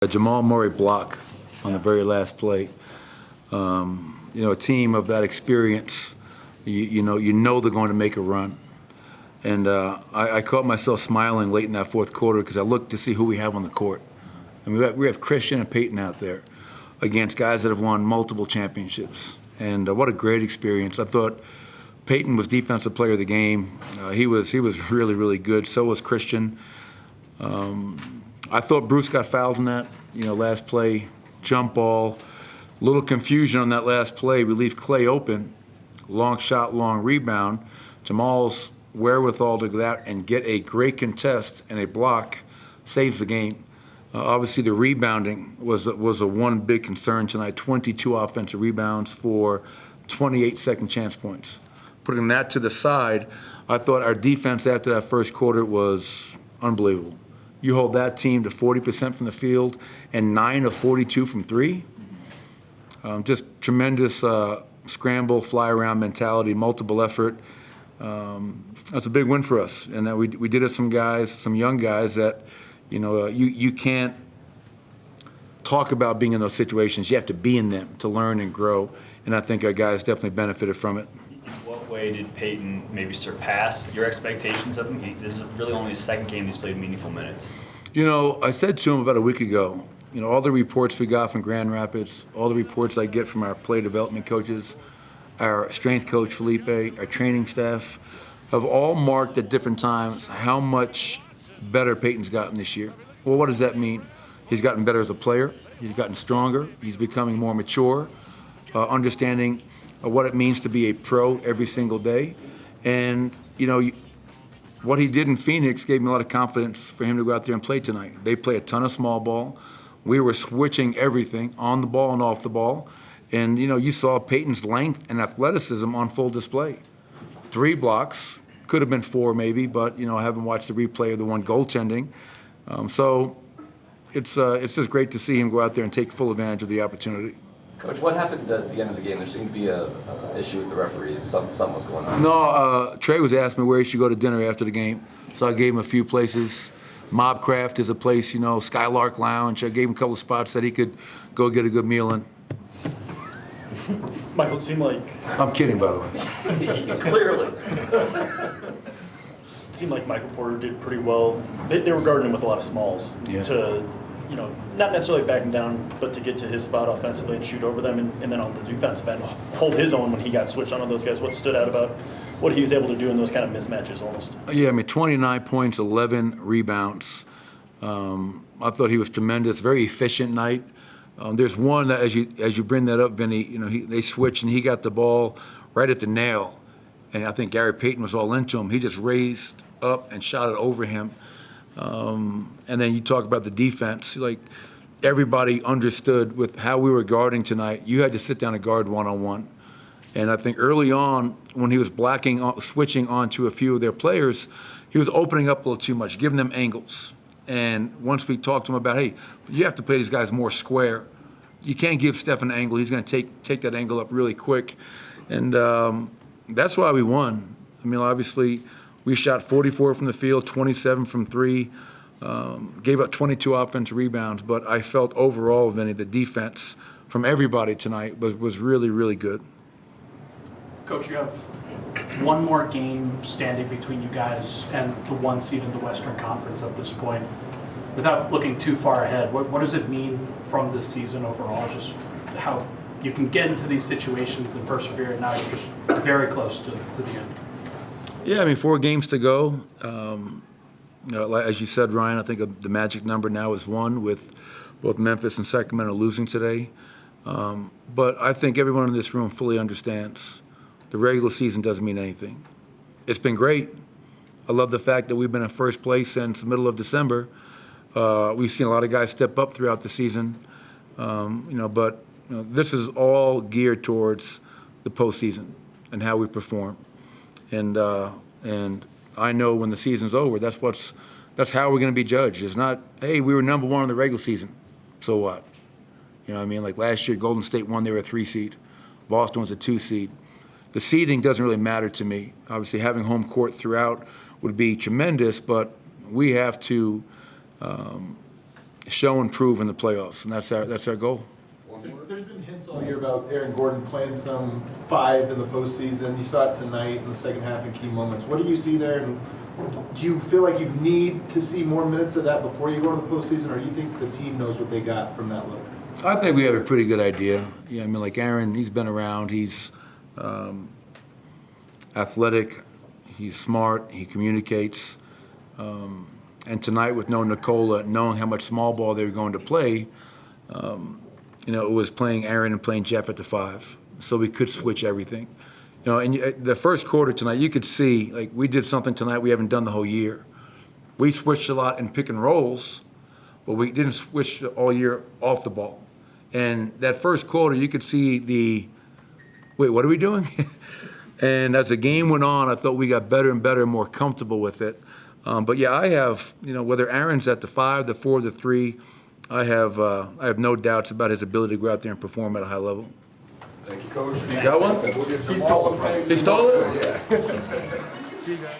A Jamal Murray block on the very last play. A team of that experience, you know they're going to make a run. And I caught myself smiling late in that fourth quarter because I looked to see who we have on the court. And we have Christian and Peyton out there against guys that have won multiple championships. And what a great experience. I thought Peyton was Defensive Player of the Game. He was really, really good. So was Christian. I thought Bruce got fouled in that, last play, jump ball. Little confusion on that last play. We leave Clay open. Long shot, long rebound. Jamal's wherewithal to go out and get a great contest and a block saves the game. Obviously, the rebounding was a one big concern tonight. 22 offensive rebounds for 28 second chance points. Putting that to the side, I thought our defense after that first quarter was unbelievable. You hold that team to 40% from the field and 9 of 42 from three. Just tremendous scramble, fly-around mentality, multiple effort. That's a big win for us. And we did it some young guys that, you can't talk about being in those situations. You have to be in them to learn and grow. And I think our guys definitely benefited from it. In what way did Peyton maybe surpass your expectations of him? This is really only his second game he's played meaningful minutes. I said to him about a week ago, all the reports we got from Grand Rapids, all the reports I get from our play development coaches, our strength coach Felipe, our training staff, have all marked at different times how much better Peyton's gotten this year. Well, what does that mean? He's gotten better as a player. He's gotten stronger. He's becoming more mature, understanding what it means to be a pro every single day. And, what he did in Phoenix gave me a lot of confidence for him to go out there and play tonight. They play a ton of small ball. We were switching everything on the ball and off the ball. And, you saw Peyton's length and athleticism on full display. 3 blocks, could have been 4 maybe, but, I haven't watched the replay of the one goaltending. So it's just great to see him go out there and take full advantage of the opportunity. Coach, what happened at the end of the game? There seemed to be an issue with the referees. Something was going on. No, Trey was asking me where he should go to dinner after the game. So I gave him a few places. Mobcraft is a place, Skylark Lounge. I gave him a couple of spots that he could go get a good meal in. Michael, it seemed like... I'm kidding, by the way. Clearly. It seemed like Michael Porter did pretty well. They were guarding him with a lot of smalls to, not necessarily back him down, but to get to his spot offensively and shoot over them, and then on the defensive end, hold his own when he got switched on those guys. What stood out about what he was able to do in those kind of mismatches almost? Yeah, 29 points, 11 rebounds. I thought he was tremendous, very efficient night. There's one that, as you bring that up, Vinny, they switched and he got the ball right at the nail. And I think Gary Payton was all into him. He just raised up and shot it over him. And then you talk about the defense. Like, everybody understood with how we were guarding tonight, you had to sit down and guard one-on-one. And I think early on, when he was switching onto a few of their players, he was opening up a little too much, giving them angles. And once we talked to him about, hey, you have to play these guys more square. You can't give Steph an angle. He's going to take that angle up really quick. And that's why we won. Obviously, we shot 44 from the field, 27 from 3, gave up 22 offensive rebounds. But I felt overall, Vinny, the defense from everybody tonight was really, really good. Coach, you have one more game standing between you guys and the 1 seed in the Western Conference at this point. Without looking too far ahead, what does it mean from this season overall? Just how you can get into these situations and persevere, and now you're just very close to the end. Yeah, 4 games to go. As you said, Ryan, I think the magic number now is 1 with both Memphis and Sacramento losing today. But I think everyone in this room fully understands the regular season doesn't mean anything. It's been great. I love the fact that we've been in first place since the middle of December. We've seen a lot of guys step up throughout the season, but this is all geared towards the postseason and how we perform. And I know when the season's over, that's how we're going to be judged. It's not, hey, we were number 1 in the regular season, so what? Like last year, Golden State won, they were a 3 seed. Boston was a 2 seed. The seeding doesn't really matter to me. Obviously, having home court throughout would be tremendous, but we have to show and prove in the playoffs, and that's our goal. There's been hints all year about Aaron Gordon playing some 5 in the postseason. You saw it tonight in the second half in key moments. What do you see there? And do you feel like you need to see more minutes of that before you go to the postseason, or do you think the team knows what they got from that look? I think we have a pretty good idea. Yeah, I mean, like Aaron, he's been around. He's athletic. He's smart. He communicates. And tonight, with no Nicola, knowing how much small ball they were going to play, it was playing Aaron and playing Jeff at the 5, so we could switch everything. And the first quarter tonight, you could see, like, we did something tonight we haven't done the whole year. We switched a lot in pick and rolls, but we didn't switch all year off the ball. And that first quarter, you could see wait, what are we doing? And as the game went on, I thought we got better and better and more comfortable with it. But yeah, I have, whether Aaron's at the 5, the 4, the 3, I have no doubts about his ability to go out there and perform at a high level. Thank you, Coach. You got one? He stole it. He stole it? Yeah. See you guys.